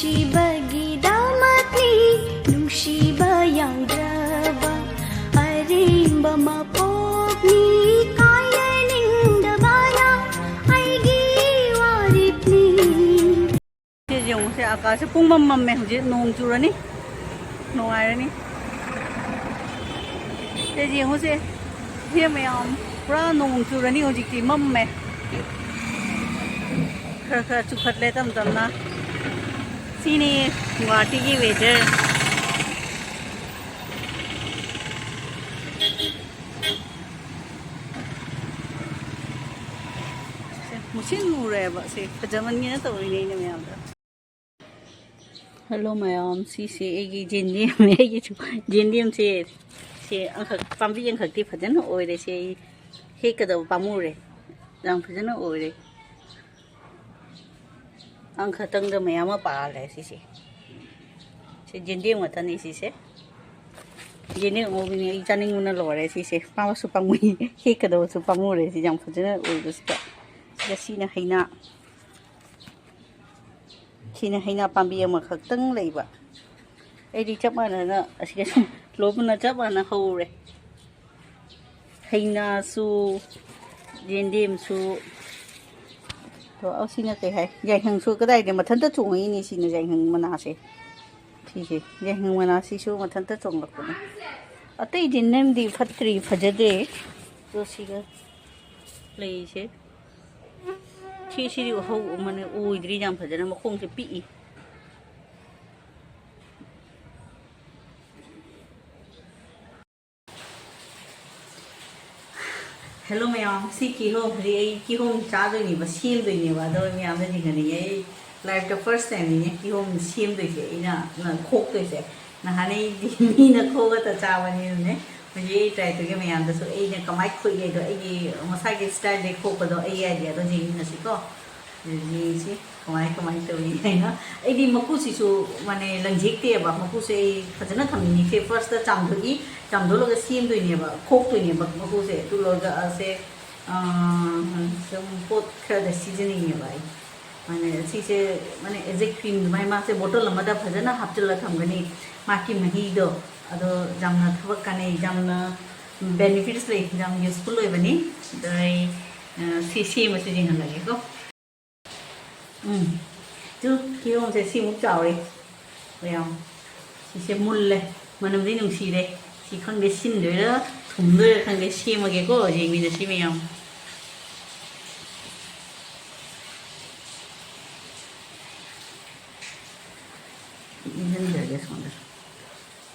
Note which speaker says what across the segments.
Speaker 1: ꯅꯨꯡꯁꯤꯕꯒꯤꯗꯃꯛꯅꯤ ꯅꯨꯡꯁꯤꯕ ꯌꯥꯎꯗ꯭ꯔꯕ ꯑꯔꯦꯝꯕ ꯃꯄꯣꯛꯅꯤ ꯀꯥꯏꯅꯅꯤꯡꯗꯕꯅ ꯑꯩꯒꯤ ꯋꯥꯔꯦꯞꯅꯤ
Speaker 2: ꯌꯦꯡꯉꯨꯁꯦ ꯑꯀꯥꯁꯁꯦ ꯄꯨꯡꯃꯝ ꯃꯝꯃꯦ ꯍꯧꯖꯤꯛ ꯅꯣꯡ ꯆꯨꯔꯅꯤ ꯅꯨꯡꯉꯥꯏꯔꯅꯤ ꯌꯦꯡꯉꯨꯁꯦ ꯁꯤ ꯃꯌꯥꯝ ꯄꯨꯔꯥ ꯅꯣꯡ ꯆꯨꯔꯅꯤ ꯍꯧꯖꯤꯛꯇꯤ ꯃꯝꯃꯦ खर खर चुखꯠꯂꯦ तम तमना सिनी गुवाहाटीगी वेदर मुसिन मुरेबा से फजमनगिना तौरिने ने मयामदा हेलो मयाम सिसे एगी जेंडियम एगी जेंडियम से अंखक पांबी अंखकती फजन ओइरे से हेकदब पामुरे जाम फजन ओइरे अंक तंग मैम पाल है से जेंडियम गतनी से जेंडियम ओबिनी चानिंगना लोरे से पावसु पामुई हेकदवसु पामुरे से जाम फजन ओइबसता सिना हैना पांबी अमा खक्तंग लेबा एदी चप मानना असिगे लोबना चप माना हौरे हैना सु जेंडियम सु तो असिना कई है जायहंग सु कदाइदे मथंता चोंगइनी सिना जायहंग मनासे ठीके जायहंग मनासी सु मथंता चोंगलकने अतै दिनमदि फत्रि फजदे तो सिगा लेइसे सिरी हौ माने ओइद्रि जाम फजना मखोंसे पिइ हेलो मैम सी किहोम रे किहोम चादोइनी बा सेमदोइनी बा दो मैम ने दिगनी ए लाइफ द फर्स्ट टाइम ने किहोम सेमदोइसे इना ना खोक्तोइसे नहाने दिनी ना खोगता चावनी ने मुझे ट्राई तो के मैम दसो ए ने कमाई खोइगे दो ए मसागे स्टाइल दे खोपदो ए आइडिया दो जे नसिको जी कमाई तो हैना एदी मकुसिसु माने लंजेक्तेबा मकुसे फजना थमिनी से फर्स्ट चामदोलगा सेमदोइनेबा खोक्तोइनेबा मकुसे तुलोगा से सम पोत खदा सीजनिंगनेबा माने सिसे माने एजे क्रीम माय मासे बोतल अमदा फजना हापचला थमगनी माकी महीदो अदो जामना थबक काने जामना बेनिफिट्स ले जाम यूजफुल होइबनी दय सीसी मसे जिंग लागेको chứ kia ông sẽ xin một chảo đi phải không thì sẽ muôn lên mà nằm đấy nồng xì đây thì không để xin đấy đó thùng đấy không để xin mà cái có gì mình là xin mày không nhân giờ cái xong rồi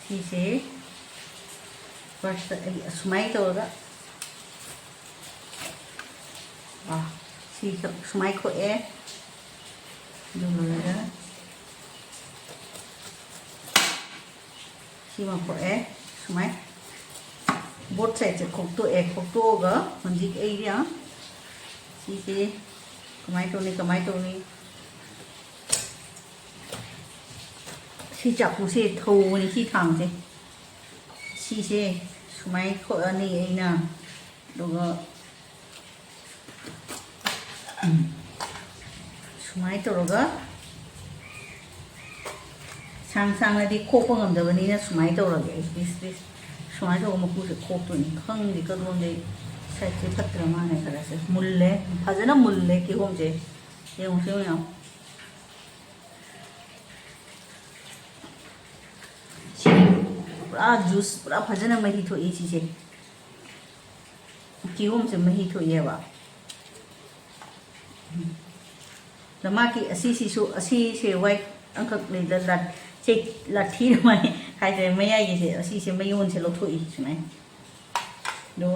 Speaker 2: thì sẽ first sumai thôi đó thì sumai khỏe rồi khi mà khỏe máy bột sẽ khóc tôi gỡ mình gì cái đi á thì cái máy tôi này khi chọc cũng sẽ thâu này khi thẳng thế khi sẽ máy khỏe này ấy nè rồi सुमाई तौरगा सांग सांगदी खोप ngमदबनीना सुमाई तौरगे this सुमाई तौर मकुसे खोपतोनी खंगदि कदोंदे साइडसे फत्र माने खरासे मुल्ले फजना मुल्ले कि होमजे येंसे या पूरा juice पूरा फजना मही थोई चीजे कि होमसे मही थोइएबा लमाकी असी से वाई अंकक ले लट चे लाठी माय हाइदे मयाई से असी से मयोन से लोथोई सुनाय दो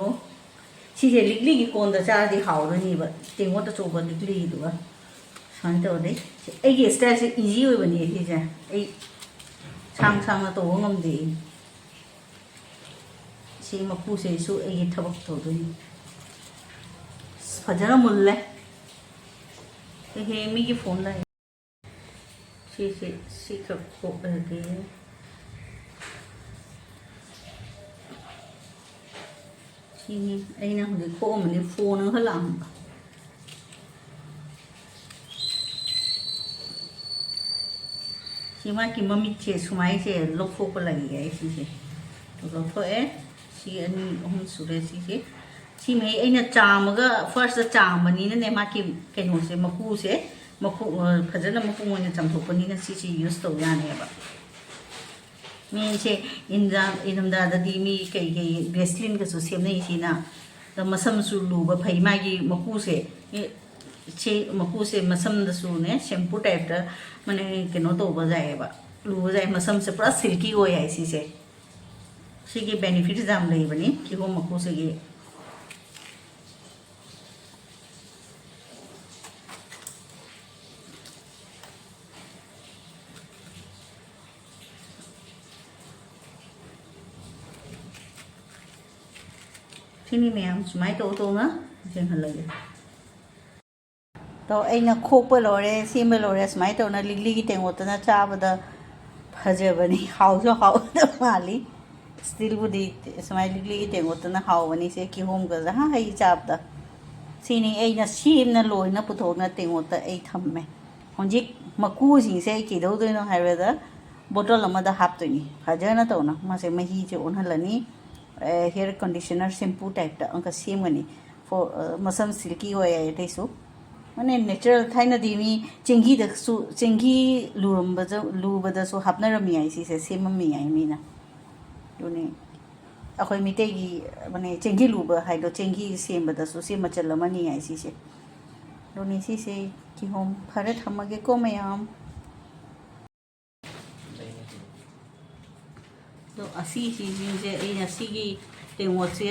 Speaker 2: सी से लिगली की कोन द चादी हाउरनी बा तेंगो त चोबा लिगली दुवा सान तो दे एगी स्टाइल से इजी होय बनी हे जे ए सांग सांग तो ngम दे सी मकु से सु एगी थबक तो दोनी फजना मुल्ले हे मी की फोन ला सी का खोप के सिनी अना हूँ खोमने फोन हलाम ꯁꯤ ꯃꯥꯒꯤ ꯃꯃꯤꯠꯁꯦ ꯁꯨꯃꯥꯏꯁꯦ ꯂꯧꯊꯣꯛꯄ ꯂꯩꯌꯦ ꯑꯩ ꯁꯤꯁꯦ ꯂꯧꯊꯣꯛꯑꯦ ꯁꯤ 2 3 ꯁꯨꯔꯦ ꯁꯤꯁꯦ ꯁꯤꯃꯩ ꯑꯩꯅ ꯆꯥꯝꯃꯒ ꯐꯥꯔꯁꯇ ꯆꯥꯝꯕꯅꯤꯅꯅꯦ ꯃꯥꯒꯤ ꯀꯩꯅꯣꯁꯦ ꯃꯀꯨꯁꯦ ꯃꯀꯨ ꯐꯖꯅ ꯃꯄꯨꯡ ꯑꯣꯏꯅ ꯆꯥꯝꯊꯣꯛꯄꯅꯤꯅ ꯁꯤꯁꯦ ꯌꯨꯁ ꯇꯧ ꯌꯥꯅꯦꯕ ꯃꯤꯁꯦ ꯏꯟꯊꯝꯊꯥꯗꯗꯤ ꯃꯤ ꯀꯩ ꯕ꯭ꯔꯦꯁꯂꯤꯟꯒꯁꯨ ꯁꯦꯝꯅꯩꯁꯤꯅ ꯃꯁꯝꯁꯨ ꯂꯨꯕ ꯐꯩ ꯃꯥꯒꯤ ꯃꯀꯨꯁꯦ ꯁꯤ ꯃꯀꯨꯁꯦ ꯃꯁꯝꯗꯁꯨꯅꯦ ꯁꯦꯝꯄꯨ ꯇꯥꯏꯞꯇ ꯃꯅꯦ ꯀꯩꯅꯣ ꯇꯧꯕ ꯌꯥꯏꯑꯕ ꯂꯨꯕ ꯌꯥꯏ ꯃꯁꯝꯁꯦ ꯄꯨꯔꯥ ꯁꯤꯜꯀꯤ ꯑꯣꯏ ꯍꯥꯏ ꯁꯤꯁꯦ ꯁꯤꯒꯤ ꯕꯦꯅꯤꯐꯤꯠꯁ ꯌꯥꯝ ꯂꯩꯕꯅꯤ ꯀꯤꯍꯣꯝ ꯃꯀꯨꯁꯤꯒꯤ ꯁꯤꯅꯤ ꯃꯌꯥꯝ ꯁꯨꯃꯥꯏꯅ ꯇꯧꯅ ꯌꯦꯡꯍꯜꯂꯒꯦ ꯇꯧ ꯑꯩꯅ ꯈꯣꯛꯄ ꯂꯣꯏꯔꯦ ꯁꯦꯝꯕ ꯂꯣꯏꯔꯦ ꯁꯨꯃꯥꯏꯅ ꯇꯧꯅ ꯂꯤꯛꯂꯤꯒꯤ ꯇꯦꯡꯀꯣꯠꯇꯅ ꯆꯥꯕꯗ ꯐꯖꯕꯅꯤ ꯍꯥꯎꯁꯨ ꯍꯥꯎꯒꯗꯕ ꯃꯥꯜꯂꯤ ꯁ꯭ꯇꯤꯜꯕꯨꯗꯤ ꯁꯨꯃꯥꯏꯅ ꯂꯤꯛꯂꯤꯒꯤ ꯇꯦꯡꯀꯣꯠꯇꯅ ꯍꯥꯎꯕꯅꯤ ꯁꯦ ꯀꯤꯍꯣꯝꯒ ꯍꯩ ꯆꯥꯕꯗ ꯁꯤꯅꯤ ꯑꯩꯅ ꯁꯦꯝꯅ ꯂꯣꯏꯅ ꯄꯨꯊꯣꯛꯅ ꯇꯦꯡꯀꯣꯠꯇ ꯑꯩ ꯊꯝꯃꯦ ꯍꯧꯖꯤꯛ ꯃꯀꯨꯁꯤꯡꯁꯦ ꯑꯩ ꯀꯩꯗꯧꯗꯣꯏꯅꯣ ꯍꯥꯏꯕꯗ ꯕꯣꯇꯜ ꯑꯃꯗ ꯍꯥꯞꯇꯣꯏꯅꯤ ꯐꯖꯅ ꯇꯧꯅ ꯃꯥꯁꯦ ꯃꯍꯤꯁꯦ ꯑꯣꯟꯍꯜꯂꯅꯤ ꯍꯦꯌꯔ ꯀꯟꯗꯤꯁꯅꯔ ꯁꯦꯝꯄꯨ ꯇꯥꯏꯞꯇ ꯑꯃꯨꯛꯀ ꯁꯦꯝꯒꯅꯤ ꯃꯁꯝ ꯁꯤꯜꯀꯤ ꯑꯣꯏ ꯑꯇꯩꯁꯨ ꯃꯥꯅꯦ ꯅꯦꯆꯔꯦꯜ ꯊꯥꯏꯅꯗꯤ ꯃꯤ ꯆꯦꯡꯍꯤꯗꯁꯨ ꯆꯦꯡꯍꯤ ꯂꯨꯕꯗꯁꯨ ꯍꯥꯞꯅꯔꯝꯃꯤ ꯌꯥꯏ ꯁꯤꯁꯦ ꯁꯦꯝꯃꯝꯃꯤ ꯌꯥꯏ ꯃꯤꯅ ꯑꯗꯨꯅꯤ ꯑꯩꯈꯣꯏ ꯃꯤꯇꯩꯒꯤ ꯃꯥꯅꯦ ꯆꯦꯡꯍꯤ ꯂꯨꯕ ꯍꯥꯏꯗꯣ ꯆꯦꯡꯍꯤ ꯁꯦꯝꯕꯗꯁꯨ ꯁꯤ ꯃꯆꯜ ꯑꯃꯅꯤ ꯌꯥꯏ ꯁꯤꯁꯦ ꯑꯗꯨꯅꯤ ꯁꯤꯁꯦ ꯀꯤꯍꯣꯝ ꯐꯔꯦ ꯊꯝꯃꯒꯦꯀꯣ ꯃꯌꯥꯝ ꯑꯗꯣ ꯑꯁꯤꯁꯤꯡꯁꯦ ꯑꯩꯅ ꯁꯤꯒꯤ ꯇꯦꯡꯀꯣꯠꯁꯦ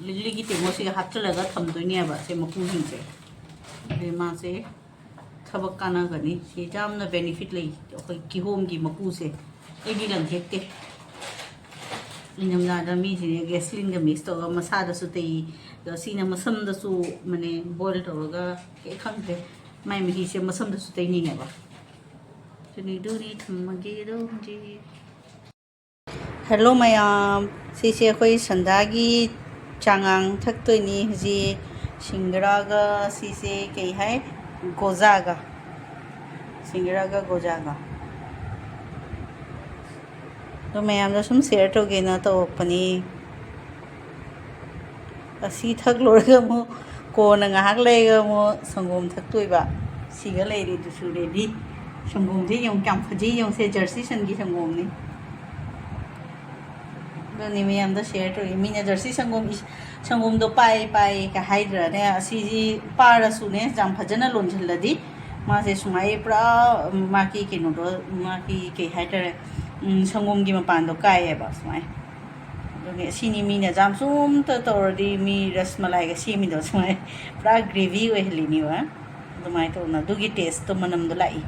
Speaker 2: ꯂꯤꯛꯂꯤꯒꯤ ꯇꯦꯡꯀꯣꯠꯁꯤꯒ ꯍꯥꯞꯆꯤꯜꯂꯒ ꯊꯝꯗꯣꯏꯅꯦꯕ ꯁꯦ ꯃꯀꯨꯁꯤꯡꯁꯦ ꯑꯗꯩ ꯃꯥꯁꯦ ꯊꯕꯛ ꯀꯥꯟꯅꯒꯅꯤ ꯁꯤ ꯌꯥꯝꯅ ꯕꯦꯅꯤꯐꯤꯠ ꯂꯩ ꯑꯩꯈꯣꯏ ꯀꯤꯍꯣꯝꯒꯤ ꯃꯀꯨꯁꯦ ꯑꯩꯗꯤ ꯂꯪ ꯍꯦꯛꯇꯦ ꯏꯪꯊꯝꯊꯥꯗ ꯃꯤꯁꯤꯅꯦ ꯒꯦꯁꯂꯤꯟꯒ ꯃꯤꯛꯁ ꯇꯧꯔꯒ ꯃꯁꯥꯗꯁꯨ ꯇꯩ ꯑꯗꯣ ꯁꯤꯅ ꯃꯁꯝꯗꯁꯨ ꯃꯅꯦ ꯕꯣꯏꯜ ꯇꯧꯔꯒ ꯍꯦꯛ ꯈꯪꯗ꯭ꯔꯦ ꯃꯥꯏ ꯃꯍꯤꯁꯦ ꯃꯁꯝꯗꯁꯨ ꯇꯩꯅꯤꯡꯉꯦꯕ ꯑꯗꯨꯅꯤ ꯊꯝꯃꯒꯦ ꯑꯗꯣ ꯍꯧꯖꯤꯛ ꯍꯦꯜꯂꯣ ꯃꯌꯥꯝ ꯁꯤꯁꯦ ꯑꯩꯈꯣꯏ ꯁꯟꯗꯥꯒꯤ ꯆꯥꯉꯥꯡ ꯊꯛꯇꯣꯏꯅꯤ ꯍꯧꯖꯤꯛ ꯁꯤꯡꯒꯔꯥꯒ ꯁꯤꯁꯦ ꯀꯩ ꯍꯥꯏ ꯒꯣꯖꯥꯒ ꯁꯤꯡꯒꯔꯥꯒ ꯒꯣꯖꯥꯒ ꯑꯗꯣ ꯃꯌꯥꯝꯗ ꯁꯨꯝ ꯁꯦꯌꯔ ꯇꯧꯒꯦꯅ ꯇꯧꯔꯛꯄꯅꯤ ꯑꯁꯤ ꯊꯛ ꯂꯣꯏꯔꯒ ꯑꯃꯨꯛ ꯀꯣꯟꯅ ꯉꯥꯏꯍꯥꯛ ꯂꯩꯔꯒ ꯑꯃꯨꯛ ꯁꯪꯒꯣꯝ ꯊꯛꯇꯣꯏꯕ ꯁꯤꯒ ꯂꯩꯔꯤꯗꯨꯁꯨ ꯔꯦꯗꯤ ꯁꯪꯒꯣꯝꯁꯦ ꯌꯦꯡꯉꯨ ꯀꯌꯥꯝ ꯐꯖꯩ ꯌꯦꯡꯉꯨꯁꯦ ꯖꯔꯁꯤ ꯁꯟꯒꯤ ꯁꯪꯒꯣꯝꯅꯤ ꯑꯗꯨꯅꯤ ꯃꯌꯥꯝꯗ ꯁꯦꯌꯔ ꯇꯧꯏ ꯃꯤꯅ ꯖꯔꯁꯤ ꯁꯪꯒꯣꯝꯗꯣ ꯄꯥꯏ ꯍꯥꯏꯗ꯭ꯔꯅꯦ ꯑꯁꯤꯁꯤ ꯄꯥꯔꯁꯨꯅꯦ ꯌꯥꯝ ꯐꯖꯅ ꯂꯣꯟꯁꯤꯜꯂꯗꯤ ꯃꯥꯁꯦ ꯁꯨꯃꯥꯏ ꯄꯨꯔꯥ ꯃꯥꯒꯤ ꯀꯩꯅꯣꯗꯣ ꯃꯥꯒꯤ ꯀꯩ ꯍꯥꯏꯇꯥꯔꯦ ꯁꯪꯒꯣꯝꯒꯤ ꯃꯄꯥꯟꯗꯣ ꯀꯥꯏꯌꯦꯕ ꯁꯨꯃꯥꯏꯅ ꯑꯗꯨꯅꯤ ꯑꯁꯤꯅꯤ ꯃꯤꯅ ꯖꯥꯝꯁꯨꯝꯇ ꯇꯧꯔꯗꯤ ꯃꯤ ꯔꯁꯃꯂꯥꯏꯒ ꯁꯦꯝꯃꯤꯗꯣ ꯁꯨꯃꯥꯏꯅ ꯄꯨꯔꯥ ꯒ꯭ꯔꯦꯚꯤ ꯑꯣꯏꯍꯜꯂꯤꯅꯦꯕ ꯑꯗꯨꯃꯥꯏꯅ ꯇꯧꯅ ꯑꯗꯨꯒꯤ ꯇꯦꯁꯇꯣ ꯃꯅꯝꯗꯣ ꯂꯥꯛꯏ